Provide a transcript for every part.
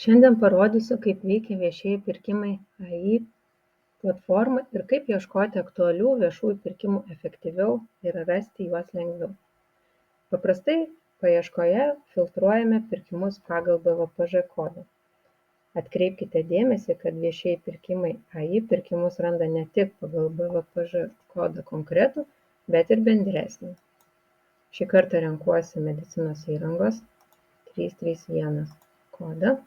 Šiandien parodysiu, kaip veikia viešieji pirkimai AI platforma ir kaip ieškoti aktualių viešųjų pirkimų efektyviau ir rasti juos lengviau. Paprastai paieškoje filtruojame pirkimus pagal BVPŽ kodą. Atkreipkite dėmesį, kad viešieji pirkimai AI pirkimus randa ne tik pagal BVPŽ kodą konkretų, bet ir bendresnį. Šį kartą renkuosi medicinos įrangos 331 kodą.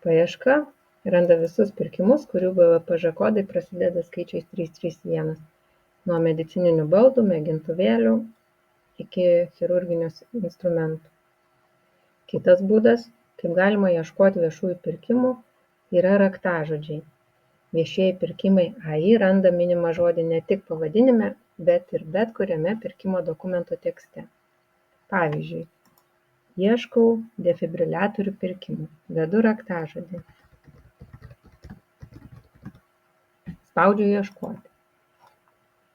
Paieška randa visus pirkimus, kurių BVPŽ kodai prasideda skaičiais 331, nuo medicininių baldų, mėgintuvėlių iki chirurginių instrumentų. Kitas būdas, kaip galima ieškoti viešųjų pirkimų, yra raktažodžiai. Viešieji pirkimai AI randa minimą žodį ne tik pavadinime, bet ir bet kuriame pirkimo dokumento tekste. Pavyzdžiui, ieškau defibriliatorių pirkimų, vedu raktažodį. Spaudžiu ieškoti.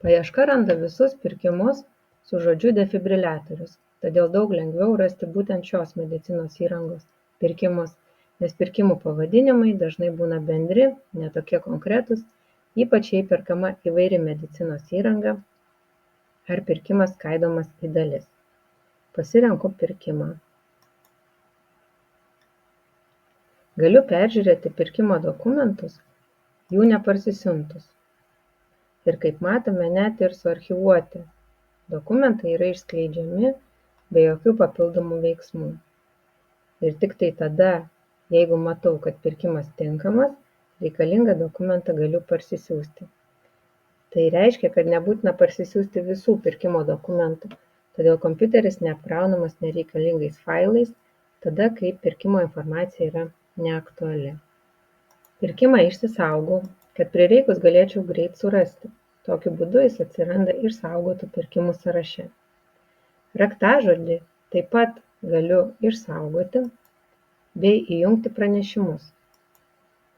Paieška randa visus pirkimus su žodžiu defibriliatorius, todėl daug lengviau rasti būtent šios medicinos įrangos pirkimus, nes pirkimų pavadinimai dažnai būna bendri, ne tokie konkretūs, ypač jei perkama įvairi medicinos įranga ar pirkimas skaidomas į dalis. Pasirenku pirkimą. Galiu peržiūrėti pirkimo dokumentus, jų neparsisiuntus. Ir kaip matome, net ir suarchyvuoti dokumentai yra išskleidžiami be jokių papildomų veiksmų. Ir tik tai tada, jeigu matau, kad pirkimas tinkamas, reikalingą dokumentą galiu parsisiųsti. Tai reiškia, kad nebūtina parsisiųsti visų pirkimo dokumentų, todėl kompiuteris neapkraunamas nereikalingais failais, tada, kai pirkimo informacija yra neaktuali. Pirkimą išsisaugau, kad prireikus galėčiau greit surasti. Tokiu būdu jis atsiranda išsaugotų pirkimų sąraše. Raktažodį taip pat galiu išsaugoti bei įjungti pranešimus.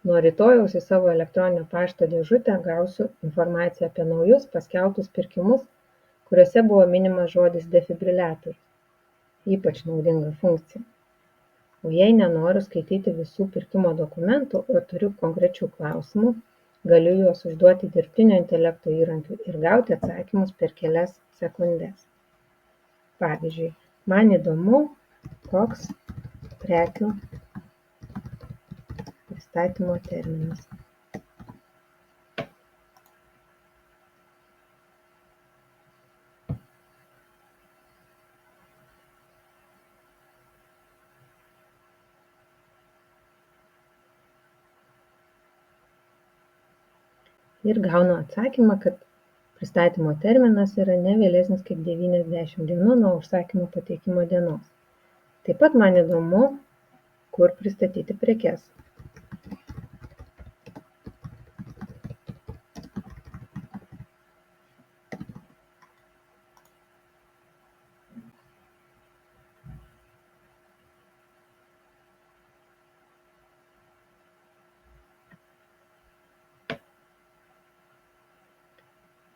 Nuo rytojaus į savo elektroninio pašto dėžutę gausiu informaciją apie naujus paskelbtus pirkimus, kuriuose buvo minimas žodis defibriliatorius. Ypač naudinga funkcija. O jei nenoriu skaityti visų pirkimo dokumentų, o turiu konkrečių klausimų, galiu juos užduoti dirbtinio intelekto įrankiui ir gauti atsakymus per kelias sekundes. Pavyzdžiui, man įdomu, koks prekių pristatymo terminas. Ir gaunu atsakymą, kad pristatymo terminas yra ne vėlesnis kaip 90 dienų nuo užsakymo pateikimo dienos. Taip pat man įdomu, kur pristatyti prekes.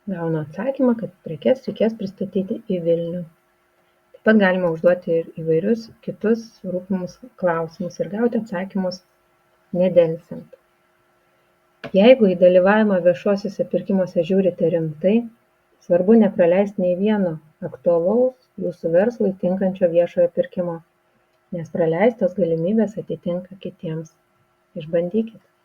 Gaunu atsakymą, kad prekes reikės pristatyti į Vilnių. Taip pat galima užduoti ir įvairius kitus rūpimus klausimus ir gauti atsakymus nedelsiant. Jeigu į dalyvavimą viešuosiuose pirkimuose žiūrite rimtai, svarbu nepraleisti nei vieno aktualaus jūsų verslui tinkančio viešojo pirkimo, nes praleistos galimybės atitinka kitiems. Išbandykite.